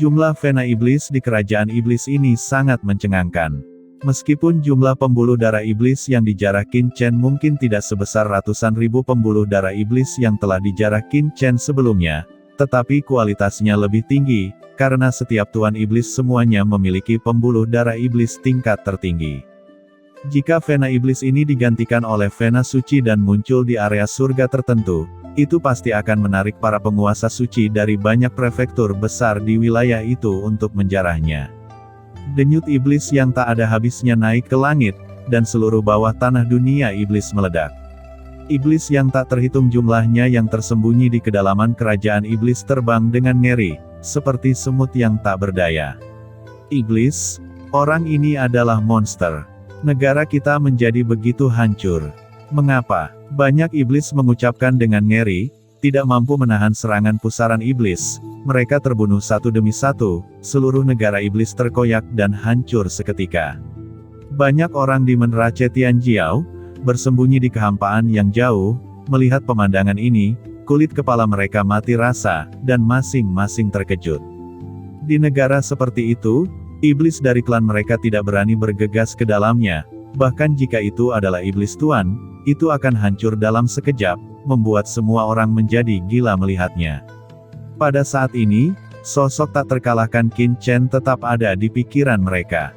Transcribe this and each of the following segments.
Jumlah Vena iblis di kerajaan iblis ini sangat mencengangkan. Meskipun jumlah pembuluh darah iblis yang dijarah Qin Chen mungkin tidak sebesar ratusan ribu pembuluh darah iblis yang telah dijarah Qin Chen sebelumnya, tetapi kualitasnya lebih tinggi, karena setiap tuan iblis semuanya memiliki pembuluh darah iblis tingkat tertinggi. Jika Vena iblis ini digantikan oleh Vena suci dan muncul di area surga tertentu, itu pasti akan menarik para penguasa suci dari banyak prefektur besar di wilayah itu untuk menjarahnya. Denyut iblis yang tak ada habisnya naik ke langit, dan seluruh bawah tanah dunia iblis meledak. Iblis yang tak terhitung jumlahnya yang tersembunyi di kedalaman kerajaan iblis terbang dengan ngeri, seperti semut yang tak berdaya. Iblis, orang ini adalah monster. Negara kita menjadi begitu hancur. Mengapa? Banyak iblis mengucapkan dengan ngeri, tidak mampu menahan serangan pusaran iblis. Mereka terbunuh satu demi satu, seluruh negara iblis terkoyak dan hancur seketika. Banyak orang di Menara Tianjiao, bersembunyi di kehampaan yang jauh, melihat pemandangan ini, kulit kepala mereka mati rasa, dan masing-masing terkejut. Di negara seperti itu, iblis dari klan mereka tidak berani bergegas ke dalamnya, bahkan jika itu adalah iblis tuan, itu akan hancur dalam sekejap, membuat semua orang menjadi gila melihatnya. Pada saat ini, sosok tak terkalahkan Qin Chen tetap ada di pikiran mereka.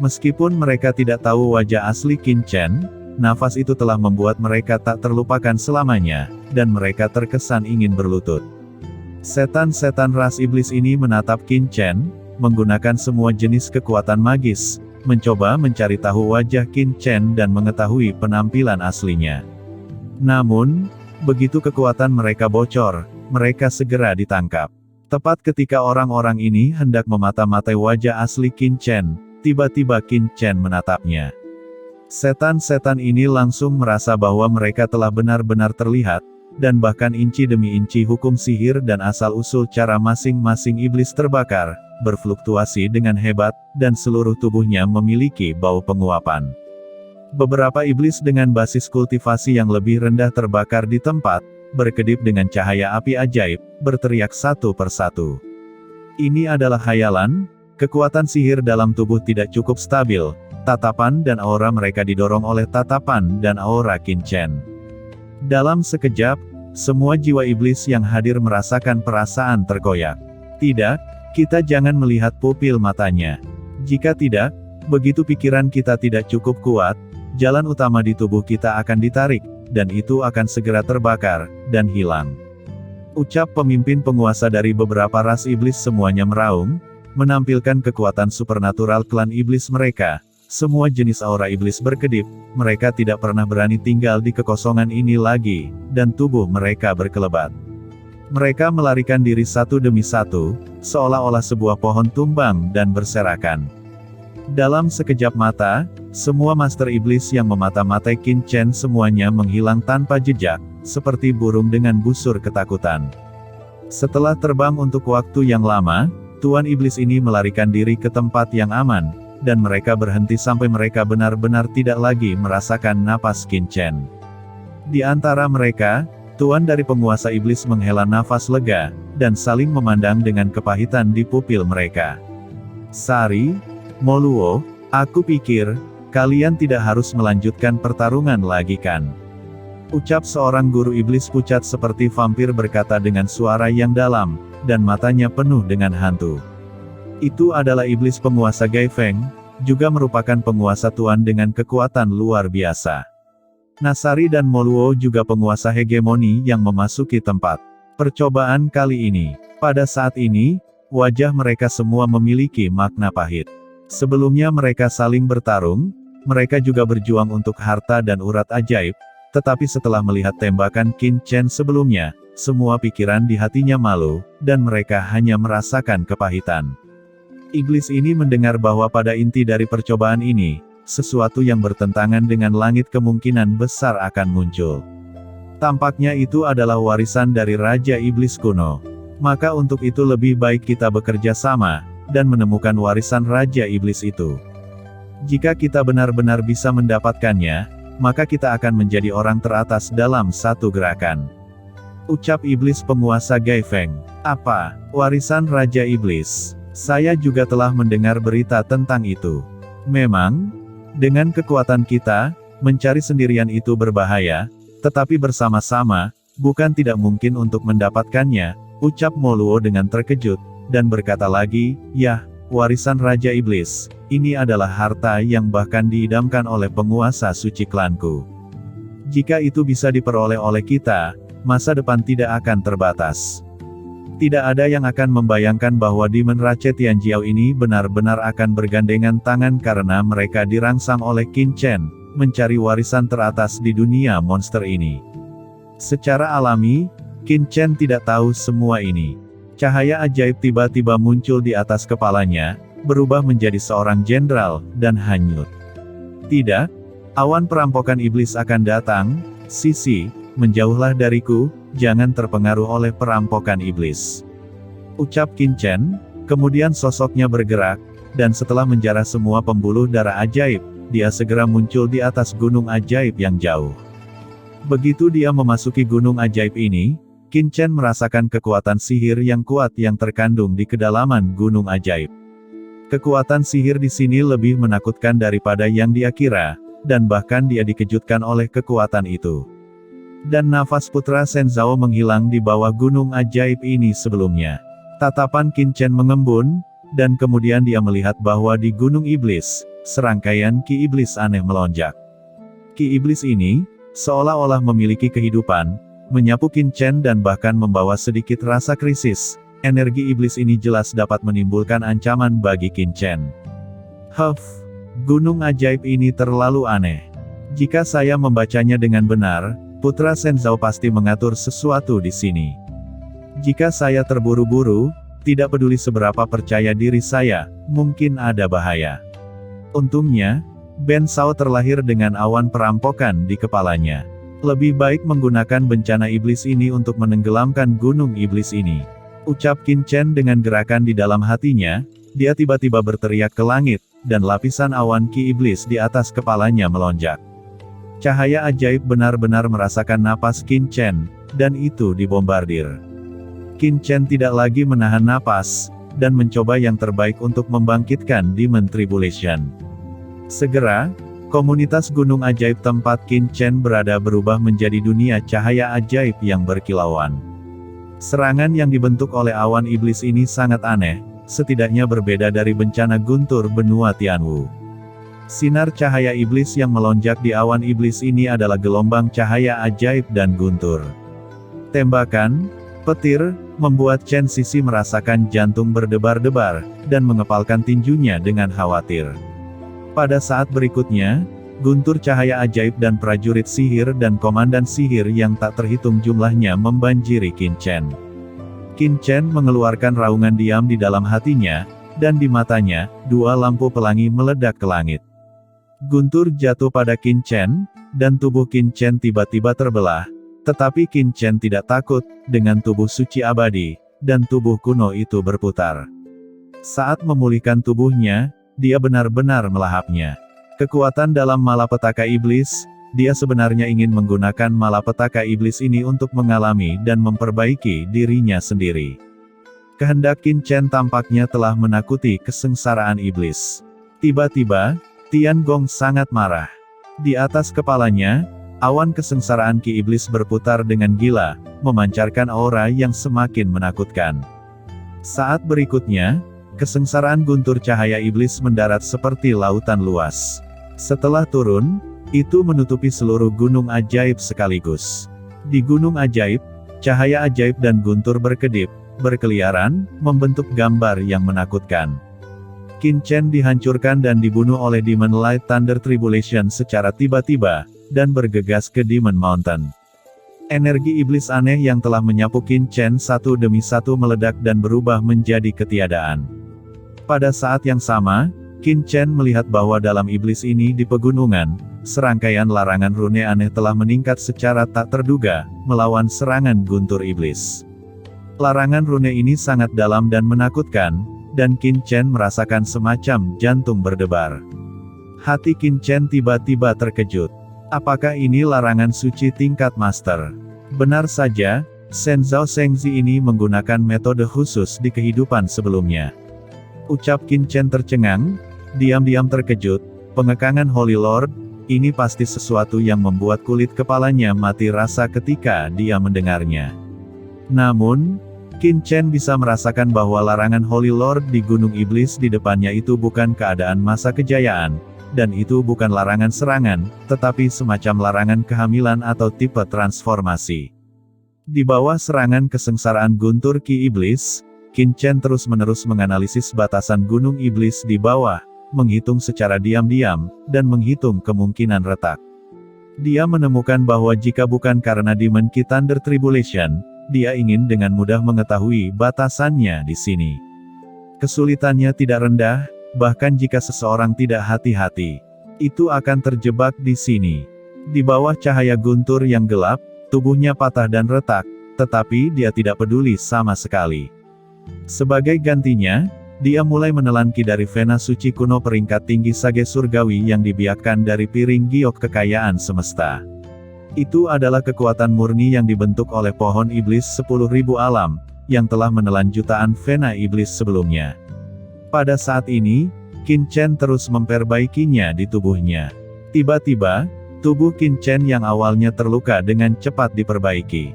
Meskipun mereka tidak tahu wajah asli Qin Chen, nafas itu telah membuat mereka tak terlupakan selamanya, dan mereka terkesan ingin berlutut. Setan-setan ras iblis ini menatap Qin Chen, menggunakan semua jenis kekuatan magis, mencoba mencari tahu wajah Qin Chen dan mengetahui penampilan aslinya. Namun, begitu kekuatan mereka bocor, mereka segera ditangkap. Tepat ketika orang-orang ini hendak memata-matai wajah asli Qin Chen, tiba-tiba Qin Chen menatapnya. Setan-setan ini langsung merasa bahwa mereka telah benar-benar terlihat, dan bahkan inci demi inci hukum sihir dan asal-usul cara masing-masing iblis terbakar, berfluktuasi dengan hebat, dan seluruh tubuhnya memiliki bau penguapan. Beberapa iblis dengan basis kultivasi yang lebih rendah terbakar di tempat, berkedip dengan cahaya api ajaib, berteriak satu persatu. Ini adalah khayalan, kekuatan sihir dalam tubuh tidak cukup stabil, tatapan dan aura mereka didorong oleh tatapan dan aura Qin Chen. Dalam sekejap, semua jiwa iblis yang hadir merasakan perasaan terkoyak. Tidak, kita jangan melihat pupil matanya. Jika tidak, begitu pikiran kita tidak cukup kuat, jalan utama di tubuh kita akan ditarik, dan itu akan segera terbakar, dan hilang. Ucap pemimpin penguasa dari beberapa ras iblis semuanya meraung, menampilkan kekuatan supernatural klan iblis mereka. Semua jenis aura iblis berkedip, mereka tidak pernah berani tinggal di kekosongan ini lagi, dan tubuh mereka berkelebat. Mereka melarikan diri satu demi satu, seolah-olah sebuah pohon tumbang dan berserakan. Dalam sekejap mata, semua master iblis yang memata-matai Qin Chen semuanya menghilang tanpa jejak, seperti burung dengan busur ketakutan. Setelah terbang untuk waktu yang lama, tuan iblis ini melarikan diri ke tempat yang aman, dan mereka berhenti sampai mereka benar-benar tidak lagi merasakan napas Qin Chen. Di antara mereka, tuan dari penguasa iblis menghela nafas lega, dan saling memandang dengan kepahitan di pupil mereka. Sari, Moluo, aku pikir, kalian tidak harus melanjutkan pertarungan lagi kan? Ucap seorang guru iblis pucat seperti vampir berkata dengan suara yang dalam, dan matanya penuh dengan hantu. Itu adalah iblis penguasa Gai Feng, juga merupakan penguasa tuan dengan kekuatan luar biasa. Nasari dan Moluo juga penguasa hegemoni yang memasuki tempat percobaan kali ini. Pada saat ini, wajah mereka semua memiliki makna pahit. Sebelumnya mereka saling bertarung, mereka juga berjuang untuk harta dan urat ajaib, tetapi setelah melihat tembakan Qin Chen sebelumnya, semua pikiran di hatinya malu, dan mereka hanya merasakan kepahitan. Iblis ini mendengar bahwa pada inti dari percobaan ini, sesuatu yang bertentangan dengan langit kemungkinan besar akan muncul. Tampaknya itu adalah warisan dari Raja Iblis kuno. Maka untuk itu lebih baik kita bekerja sama, dan menemukan warisan Raja Iblis itu. Jika kita benar-benar bisa mendapatkannya, maka kita akan menjadi orang teratas dalam satu gerakan. Ucap iblis penguasa Gaifeng. Apa? Warisan Raja Iblis? Saya juga telah mendengar berita tentang itu. Memang, dengan kekuatan kita, mencari sendirian itu berbahaya, tetapi bersama-sama, bukan tidak mungkin untuk mendapatkannya, ucap Moluo dengan terkejut, dan berkata lagi, yah, warisan Raja Iblis, ini adalah harta yang bahkan diidamkan oleh penguasa suci klanku. Jika itu bisa diperoleh oleh kita, masa depan tidak akan terbatas. Tidak ada yang akan membayangkan bahwa Demon Rache Tianjiao ini benar-benar akan bergandengan tangan karena mereka dirangsang oleh Qin Chen, mencari warisan teratas di dunia monster ini. Secara alami, Qin Chen tidak tahu semua ini. Cahaya ajaib tiba-tiba muncul di atas kepalanya, berubah menjadi seorang jenderal, dan hanyut. Tidak, awan perampokan iblis akan datang, Sisi, menjauhlah dariku, jangan terpengaruh oleh perampokan iblis. Ucap Qin Chen, kemudian sosoknya bergerak, dan setelah menjarah semua pembuluh darah ajaib, dia segera muncul di atas gunung ajaib yang jauh. Begitu dia memasuki gunung ajaib ini, Qin Chen merasakan kekuatan sihir yang kuat yang terkandung di kedalaman gunung ajaib. Kekuatan sihir di sini lebih menakutkan daripada yang dia kira, dan bahkan dia dikejutkan oleh kekuatan itu. Dan nafas putra Shenzhou menghilang di bawah gunung ajaib ini sebelumnya. Tatapan Qin Chen mengembun, dan kemudian dia melihat bahwa di gunung iblis, serangkaian ki iblis aneh melonjak. Ki iblis ini, seolah-olah memiliki kehidupan, menyapu Qin Chen dan bahkan membawa sedikit rasa krisis. Energi iblis ini jelas dapat menimbulkan ancaman bagi Qin Chen. Gunung ajaib ini terlalu aneh. Jika saya membacanya dengan benar, Putra Shenzhou pasti mengatur sesuatu di sini. Jika saya terburu-buru, tidak peduli seberapa percaya diri saya, mungkin ada bahaya. Untungnya, Ben Shao terlahir dengan awan perampokan di kepalanya. Lebih baik menggunakan bencana iblis ini untuk menenggelamkan gunung iblis ini. Ucap Qin Chen dengan gerakan di dalam hatinya, dia tiba-tiba berteriak ke langit, dan lapisan awan ki iblis di atas kepalanya melonjak. Cahaya ajaib benar-benar merasakan napas Qin Chen, dan itu dibombardir. Qin Chen tidak lagi menahan napas, dan mencoba yang terbaik untuk membangkitkan Demon Tribulation. Segera, komunitas gunung ajaib tempat Qin Chen berada berubah menjadi dunia cahaya ajaib yang berkilauan. Serangan yang dibentuk oleh awan iblis ini sangat aneh, setidaknya berbeda dari bencana guntur benua Tianwu. Sinar cahaya iblis yang melonjak di awan iblis ini adalah gelombang cahaya ajaib dan guntur. Tembakan, petir, membuat Chen Sisi merasakan jantung berdebar-debar, dan mengepalkan tinjunya dengan khawatir. Pada saat berikutnya, guntur cahaya ajaib dan prajurit sihir dan komandan sihir yang tak terhitung jumlahnya membanjiri Qin Chen. Qin Chen mengeluarkan raungan diam di dalam hatinya, dan di matanya, dua lampu pelangi meledak ke langit. Guntur jatuh pada Qin Chen, dan tubuh Qin Chen tiba-tiba terbelah, tetapi Qin Chen tidak takut, dengan tubuh suci abadi, dan tubuh kuno itu berputar. Saat memulihkan tubuhnya, dia benar-benar melahapnya. Kekuatan dalam malapetaka iblis, dia sebenarnya ingin menggunakan malapetaka iblis ini untuk mengalami dan memperbaiki dirinya sendiri. Kehendak Qin Chen tampaknya telah menakuti kesengsaraan iblis. Tiba-tiba, Tian Gong sangat marah. Di atas kepalanya, awan kesengsaraan ki iblis berputar dengan gila, memancarkan aura yang semakin menakutkan. Saat berikutnya, kesengsaraan guntur cahaya iblis mendarat seperti lautan luas. Setelah turun, itu menutupi seluruh gunung ajaib sekaligus. Di gunung ajaib, cahaya ajaib dan guntur berkedip, berkeliaran, membentuk gambar yang menakutkan. Qin Chen dihancurkan dan dibunuh oleh Demon Light Thunder Tribulation secara tiba-tiba, dan bergegas ke Demon Mountain. Energi iblis aneh yang telah menyapu Qin Chen satu demi satu meledak dan berubah menjadi ketiadaan. Pada saat yang sama, Qin Chen melihat bahwa dalam iblis ini di pegunungan, serangkaian larangan rune aneh telah meningkat secara tak terduga, melawan serangan guntur iblis. Larangan rune ini sangat dalam dan menakutkan, dan Qin Chen merasakan semacam jantung berdebar. Hati Qin Chen tiba-tiba terkejut. Apakah ini larangan suci tingkat master? Benar saja, Shenzhou Shengzi ini menggunakan metode khusus di kehidupan sebelumnya. Ucap Qin Chen tercengang, diam-diam terkejut, pengekangan Holy Lord, ini pasti sesuatu yang membuat kulit kepalanya mati rasa ketika dia mendengarnya. Namun, Qin Chen bisa merasakan bahwa larangan Holy Lord di Gunung Iblis di depannya itu bukan keadaan masa kejayaan, dan itu bukan larangan serangan, tetapi semacam larangan kehamilan atau tipe transformasi. Di bawah serangan kesengsaraan guntur Ki Iblis, Qin Chen terus-menerus menganalisis batasan Gunung Iblis di bawah, menghitung secara diam-diam, dan menghitung kemungkinan retak. Dia menemukan bahwa jika bukan karena Demon Key Thunder Tribulation, dia ingin dengan mudah mengetahui batasannya di sini. Kesulitannya tidak rendah, bahkan jika seseorang tidak hati-hati, itu akan terjebak di sini. Di bawah cahaya guntur yang gelap, tubuhnya patah dan retak, tetapi dia tidak peduli sama sekali. Sebagai gantinya, dia mulai menelan ki dari vena suci kuno peringkat tinggi sage surgawi yang dibiakkan dari piring giok kekayaan semesta. Itu adalah kekuatan murni yang dibentuk oleh pohon iblis 10.000 alam, yang telah menelan jutaan vena iblis sebelumnya. Pada saat ini, Qin Chen terus memperbaikinya di tubuhnya. Tiba-tiba, tubuh Qin Chen yang awalnya terluka dengan cepat diperbaiki.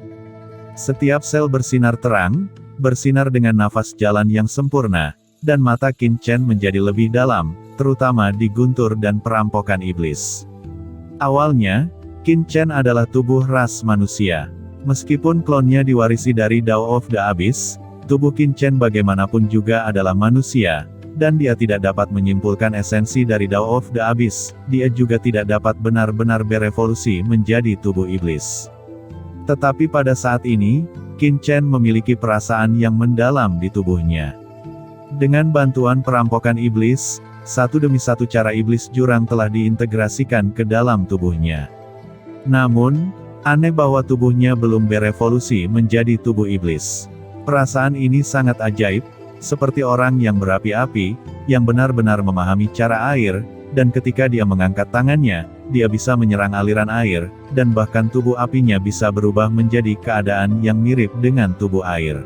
Setiap sel bersinar terang, bersinar dengan nafas jalan yang sempurna, dan mata Qin Chen menjadi lebih dalam, terutama di guntur dan perampokan iblis. Awalnya, Qin Chen adalah tubuh ras manusia. Meskipun klonnya diwarisi dari Dao of the Abyss, tubuh Qin Chen bagaimanapun juga adalah manusia, dan dia tidak dapat menyimpulkan esensi dari Dao of the Abyss, dia juga tidak dapat benar-benar berevolusi menjadi tubuh iblis. Tetapi pada saat ini, Qin Chen memiliki perasaan yang mendalam di tubuhnya. Dengan bantuan perampokan iblis, satu demi satu cara iblis jurang telah diintegrasikan ke dalam tubuhnya. Namun, aneh bahwa tubuhnya belum berevolusi menjadi tubuh iblis. Perasaan ini sangat ajaib, seperti orang yang berapi-api, yang benar-benar memahami cara air, dan ketika dia mengangkat tangannya, dia bisa menyerang aliran air, dan bahkan tubuh apinya bisa berubah menjadi keadaan yang mirip dengan tubuh air.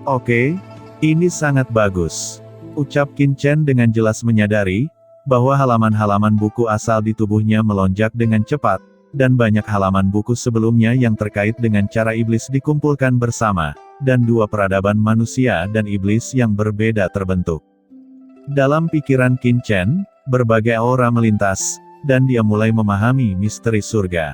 Oke. Ini sangat bagus. Ucap Qin Chen dengan jelas menyadari, bahwa halaman-halaman buku asal di tubuhnya melonjak dengan cepat, dan banyak halaman buku sebelumnya yang terkait dengan cara iblis dikumpulkan bersama, dan dua peradaban manusia dan iblis yang berbeda terbentuk. Dalam pikiran Qin Chen, berbagai aura melintas, dan dia mulai memahami misteri surga.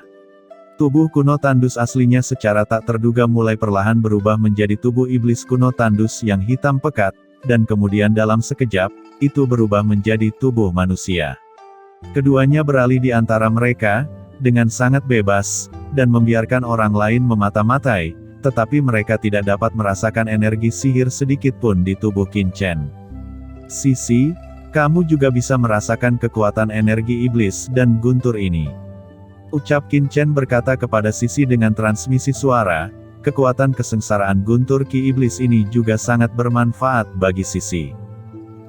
Tubuh kuno tandus aslinya secara tak terduga mulai perlahan berubah menjadi tubuh iblis kuno tandus yang hitam pekat, dan kemudian dalam sekejap, itu berubah menjadi tubuh manusia. Keduanya beralih di antara mereka, dengan sangat bebas, dan membiarkan orang lain memata-matai, tetapi mereka tidak dapat merasakan energi sihir sedikit pun di tubuh Qin Chen. Sisi, kamu juga bisa merasakan kekuatan energi iblis dan guntur ini. Ucap Qin Chen berkata kepada Sisi dengan transmisi suara, kekuatan kesengsaraan guntur Ki Iblis ini juga sangat bermanfaat bagi Sisi.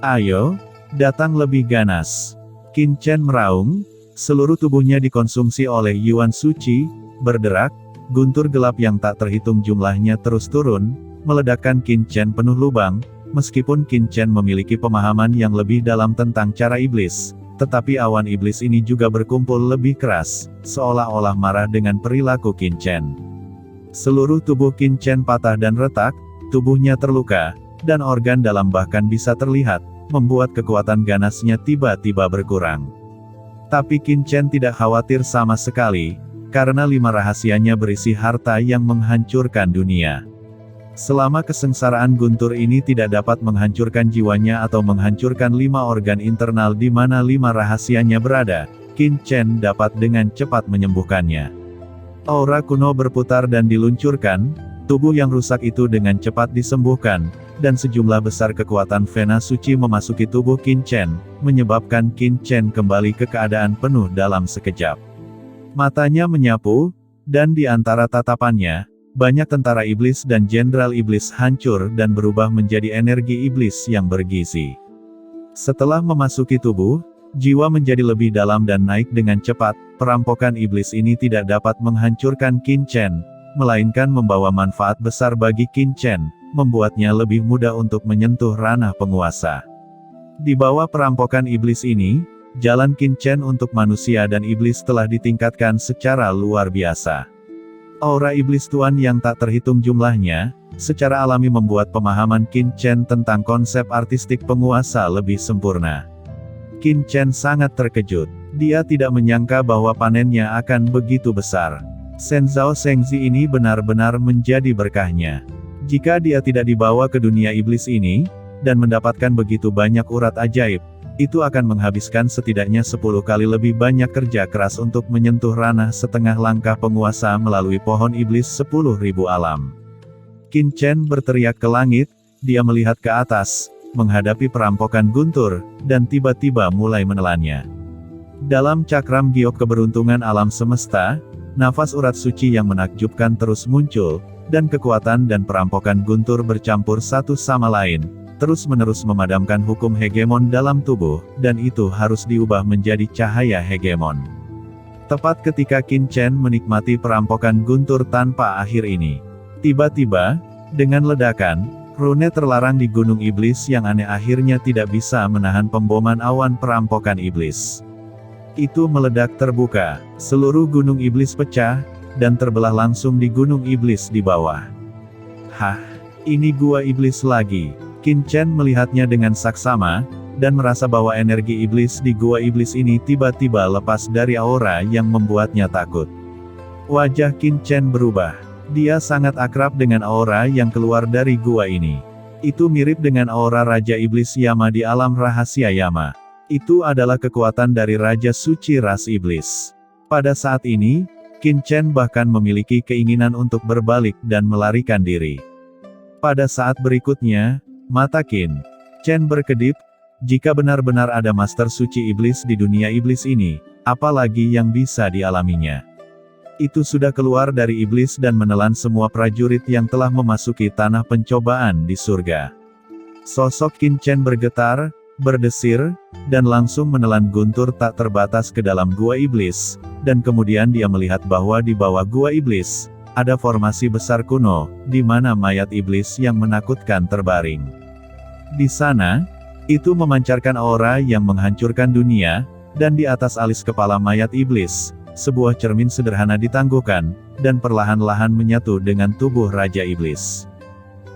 Ayo, datang lebih ganas. Qin Chen meraung, seluruh tubuhnya dikonsumsi oleh Yuan Suci, berderak, guntur gelap yang tak terhitung jumlahnya terus turun, meledakkan Qin Chen penuh lubang, meskipun Qin Chen memiliki pemahaman yang lebih dalam tentang cara iblis. Tetapi awan iblis ini juga berkumpul lebih keras, seolah-olah marah dengan perilaku Qin Chen. Seluruh tubuh Qin Chen patah dan retak, tubuhnya terluka, dan organ dalam bahkan bisa terlihat, membuat kekuatan ganasnya tiba-tiba berkurang. Tapi Qin Chen tidak khawatir sama sekali, karena 5 rahasianya berisi harta yang menghancurkan dunia. Selama kesengsaraan guntur ini tidak dapat menghancurkan jiwanya atau menghancurkan 5 organ internal di mana 5 rahasianya berada, Qin Chen dapat dengan cepat menyembuhkannya. Aura kuno berputar dan diluncurkan, tubuh yang rusak itu dengan cepat disembuhkan, dan sejumlah besar kekuatan vena suci memasuki tubuh Qin Chen, menyebabkan Qin Chen kembali ke keadaan penuh dalam sekejap. Matanya menyapu, dan di antara tatapannya, banyak tentara iblis dan jenderal iblis hancur dan berubah menjadi energi iblis yang bergizi. Setelah memasuki tubuh, jiwa menjadi lebih dalam dan naik dengan cepat, perampokan iblis ini tidak dapat menghancurkan Qin Chen, melainkan membawa manfaat besar bagi Qin Chen, membuatnya lebih mudah untuk menyentuh ranah penguasa. Di bawah perampokan iblis ini, jalan Qin Chen untuk manusia dan iblis telah ditingkatkan secara luar biasa. Aura iblis tuan yang tak terhitung jumlahnya, secara alami membuat pemahaman Qin Chen tentang konsep artistik penguasa lebih sempurna. Qin Chen sangat terkejut. Dia tidak menyangka bahwa panennya akan begitu besar. Shenzhou Shengzi ini benar-benar menjadi berkahnya. Jika dia tidak dibawa ke dunia iblis ini, dan mendapatkan begitu banyak urat ajaib, itu akan menghabiskan setidaknya 10 kali lebih banyak kerja keras untuk menyentuh ranah setengah langkah penguasa melalui pohon iblis 10.000 alam. Qin Chen berteriak ke langit, dia melihat ke atas, menghadapi perampokan guntur, dan tiba-tiba mulai menelannya. Dalam cakram giok keberuntungan alam semesta, nafas urat suci yang menakjubkan terus muncul, dan kekuatan dan perampokan guntur bercampur satu sama lain, terus-menerus memadamkan hukum hegemon dalam tubuh, dan itu harus diubah menjadi cahaya hegemon. Tepat ketika Qin Chen menikmati perampokan guntur tanpa akhir ini, tiba-tiba, dengan ledakan, rune terlarang di Gunung Iblis yang aneh akhirnya tidak bisa menahan pemboman awan perampokan iblis. Itu meledak terbuka, seluruh Gunung Iblis pecah, dan terbelah langsung di Gunung Iblis di bawah. Hah, ini gua iblis lagi. Qin Chen melihatnya dengan saksama, dan merasa bahwa energi iblis di gua iblis ini tiba-tiba lepas dari aura yang membuatnya takut. Wajah Qin Chen berubah. Dia sangat akrab dengan aura yang keluar dari gua ini. Itu mirip dengan aura Raja Iblis Yama di alam rahasia Yama. Itu adalah kekuatan dari Raja Suci ras iblis. Pada saat ini, Qin Chen bahkan memiliki keinginan untuk berbalik dan melarikan diri. Pada saat berikutnya, mata Qin Chen berkedip. Jika benar-benar ada Master Suci Iblis di dunia iblis ini, apalagi yang bisa dialaminya. Itu sudah keluar dari iblis dan menelan semua prajurit yang telah memasuki tanah pencobaan di surga. Sosok Qin Chen bergetar, berdesir, dan langsung menelan guntur tak terbatas ke dalam gua iblis, dan kemudian dia melihat bahwa di bawah gua iblis, ada formasi besar kuno, di mana mayat iblis yang menakutkan terbaring. Di sana, itu memancarkan aura yang menghancurkan dunia, dan di atas alis kepala mayat iblis, sebuah cermin sederhana ditangguhkan, dan perlahan-lahan menyatu dengan tubuh Raja Iblis.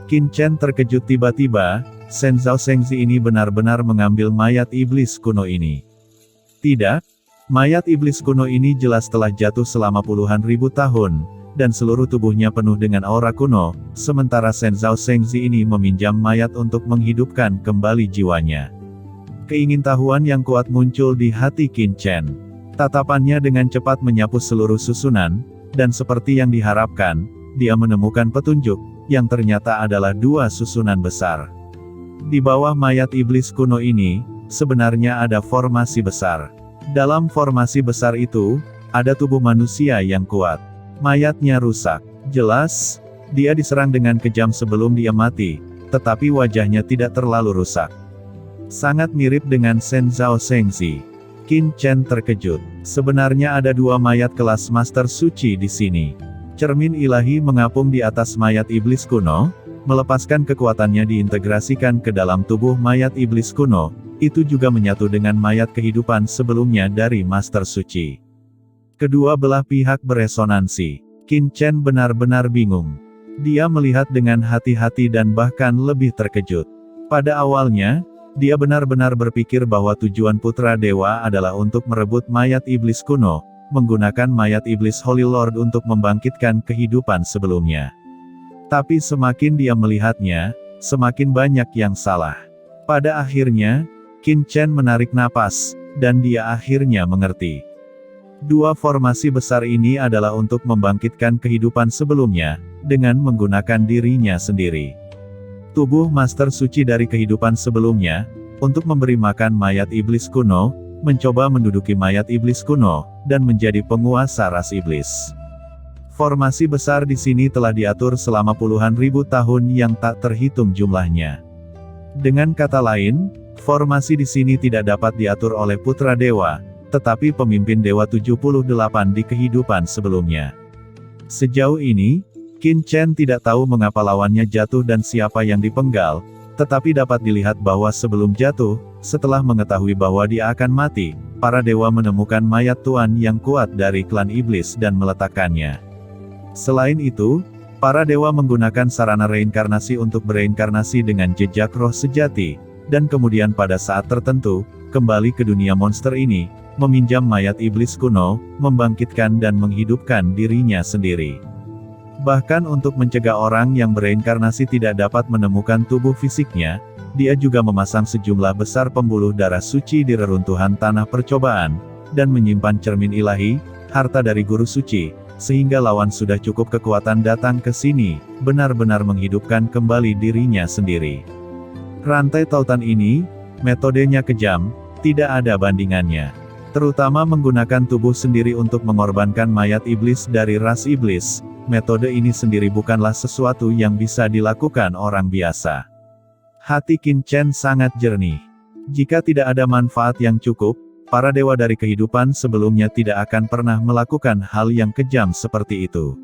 Qin Chen terkejut tiba-tiba, Shenzhou Shengzi ini benar-benar mengambil mayat iblis kuno ini. Tidak, mayat iblis kuno ini jelas telah jatuh selama puluhan ribu tahun, dan seluruh tubuhnya penuh dengan aura kuno, sementara Shenzhou Shengzi ini meminjam mayat untuk menghidupkan kembali jiwanya. Keingintahuan yang kuat muncul di hati Qin Chen. Tatapannya dengan cepat menyapu seluruh susunan, dan seperti yang diharapkan, dia menemukan petunjuk, yang ternyata adalah dua susunan besar. Di bawah mayat iblis kuno ini, sebenarnya ada formasi besar. Dalam formasi besar itu, ada tubuh manusia yang kuat. Mayatnya rusak. Jelas, dia diserang dengan kejam sebelum dia mati, tetapi wajahnya tidak terlalu rusak. Sangat mirip dengan Shenzhou Shengzi. Qin Chen terkejut. Sebenarnya ada dua mayat kelas Master Suci di sini. Cermin ilahi mengapung di atas mayat iblis kuno, melepaskan kekuatannya diintegrasikan ke dalam tubuh mayat iblis kuno, itu juga menyatu dengan mayat kehidupan sebelumnya dari Master Suci. Kedua belah pihak beresonansi. Qin Chen benar-benar bingung. Dia melihat dengan hati-hati dan bahkan lebih terkejut. Pada awalnya, dia benar-benar berpikir bahwa tujuan Putra Dewa adalah untuk merebut mayat iblis kuno, menggunakan mayat iblis Holy Lord untuk membangkitkan kehidupan sebelumnya. Tapi semakin dia melihatnya, semakin banyak yang salah. Pada akhirnya, Qin Chen menarik napas, dan dia akhirnya mengerti. Dua formasi besar ini adalah untuk membangkitkan kehidupan sebelumnya, dengan menggunakan dirinya sendiri. Tubuh Master Suci dari kehidupan sebelumnya, untuk memberi makan mayat iblis kuno, mencoba menduduki mayat iblis kuno, dan menjadi penguasa ras iblis. Formasi besar di sini telah diatur selama puluhan ribu tahun yang tak terhitung jumlahnya. Dengan kata lain, formasi di sini tidak dapat diatur oleh Putra Dewa, tetapi pemimpin Dewa 78 di kehidupan sebelumnya. Sejauh ini, Qin Chen tidak tahu mengapa lawannya jatuh dan siapa yang dipenggal, tetapi dapat dilihat bahwa sebelum jatuh, setelah mengetahui bahwa dia akan mati, para dewa menemukan mayat tuan yang kuat dari klan iblis dan meletakkannya. Selain itu, para dewa menggunakan sarana reinkarnasi untuk bereinkarnasi dengan jejak roh sejati, dan kemudian pada saat tertentu, kembali ke dunia monster ini, meminjam mayat iblis kuno, membangkitkan dan menghidupkan dirinya sendiri. Bahkan untuk mencegah orang yang bereinkarnasi tidak dapat menemukan tubuh fisiknya, dia juga memasang sejumlah besar pembuluh darah suci di reruntuhan tanah percobaan, dan menyimpan cermin ilahi, harta dari guru suci, sehingga lawan sudah cukup kekuatan datang ke sini, benar-benar menghidupkan kembali dirinya sendiri. Rantai tautan ini, metodenya kejam, tidak ada bandingannya. Terutama menggunakan tubuh sendiri untuk mengorbankan mayat iblis dari ras iblis, metode ini sendiri bukanlah sesuatu yang bisa dilakukan orang biasa. Hati Qin Chen sangat jernih. Jika tidak ada manfaat yang cukup, para dewa dari kehidupan sebelumnya tidak akan pernah melakukan hal yang kejam seperti itu.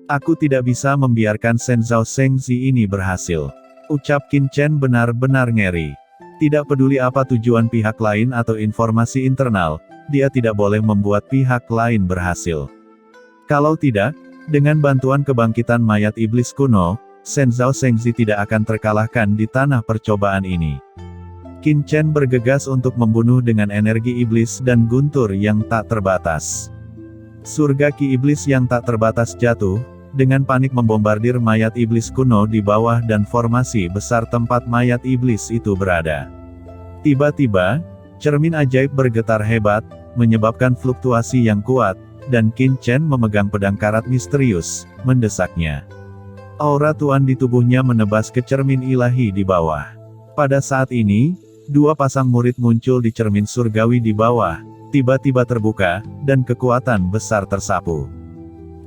Aku tidak bisa membiarkan Shen Zhao Shengzi ini berhasil. Ucap Qin Chen benar-benar ngeri. Tidak peduli apa tujuan pihak lain atau informasi internal, dia tidak boleh membuat pihak lain berhasil. Kalau tidak, dengan bantuan kebangkitan mayat iblis kuno, Shen Zhao Shengzi tidak akan terkalahkan di tanah percobaan ini. Qin Chen bergegas untuk membunuh dengan energi iblis dan guntur yang tak terbatas. Surga ki iblis yang tak terbatas jatuh, dengan panik membombardir mayat iblis kuno di bawah dan formasi besar tempat mayat iblis itu berada. Tiba-tiba, cermin ajaib bergetar hebat, menyebabkan fluktuasi yang kuat, dan Qin Chen memegang pedang karat misterius, mendesaknya. Aura tuan di tubuhnya menebas ke cermin ilahi di bawah. Pada saat ini, dua pasang murid muncul di cermin surgawi di bawah, tiba-tiba terbuka, dan kekuatan besar tersapu.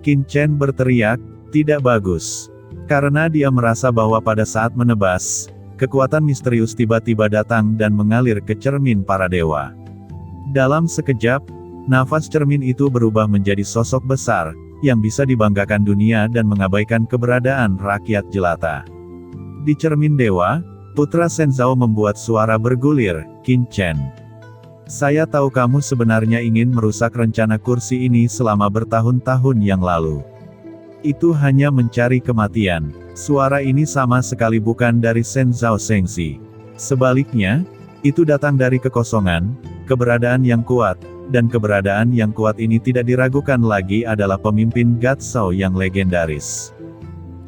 Qin Chen berteriak, "Tidak bagus." Karena dia merasa bahwa pada saat menebas, kekuatan misterius tiba-tiba datang dan mengalir ke cermin para dewa. Dalam sekejap, nafas cermin itu berubah menjadi sosok besar, yang bisa dibanggakan dunia dan mengabaikan keberadaan rakyat jelata. Di cermin dewa, Putra Shen Zhao membuat suara bergulir, "Qin Chen. Saya tahu kamu sebenarnya ingin merusak rencana kursi ini selama bertahun-tahun yang lalu. Itu hanya mencari kematian." Suara ini sama sekali bukan dari Shen Zhao Shengzi. Sebaliknya, itu datang dari kekosongan, keberadaan yang kuat, dan keberadaan yang kuat ini tidak diragukan lagi adalah pemimpin Gatsao yang legendaris.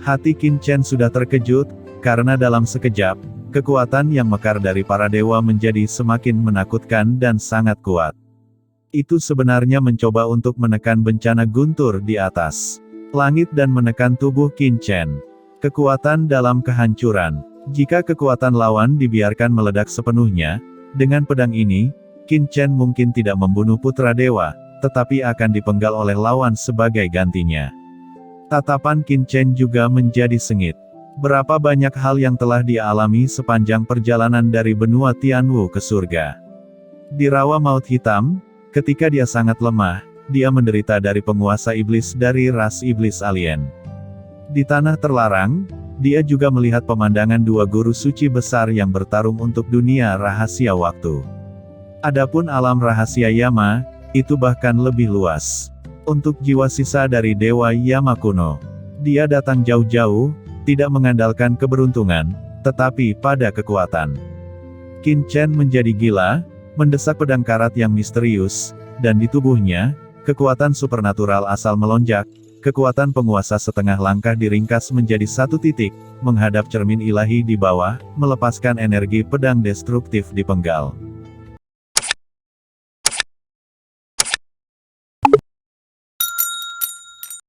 Hati Qin Chen sudah terkejut, karena dalam sekejap, kekuatan yang mekar dari para dewa menjadi semakin menakutkan dan sangat kuat. Itu sebenarnya mencoba untuk menekan bencana guntur di atas langit dan menekan tubuh Qin Chen. Kekuatan dalam kehancuran. Jika kekuatan lawan dibiarkan meledak sepenuhnya, dengan pedang ini, Qin Chen mungkin tidak membunuh putra dewa, tetapi akan dipenggal oleh lawan sebagai gantinya. Tatapan Qin Chen juga menjadi sengit. Berapa banyak hal yang telah dia alami sepanjang perjalanan dari benua Tianwu ke surga. Di rawa maut hitam, ketika dia sangat lemah, dia menderita dari penguasa iblis dari ras iblis alien. Di tanah terlarang, dia juga melihat pemandangan dua guru suci besar yang bertarung untuk dunia rahasia waktu. Adapun alam rahasia Yama, itu bahkan lebih luas. Untuk jiwa sisa dari Dewa Yama kuno, dia datang jauh-jauh, tidak mengandalkan keberuntungan, tetapi pada kekuatan. Qin Chen menjadi gila, mendesak pedang karat yang misterius, dan di tubuhnya, kekuatan supernatural asal melonjak, kekuatan penguasa setengah langkah diringkas menjadi satu titik, menghadap cermin ilahi di bawah, melepaskan energi pedang destruktif dipenggal.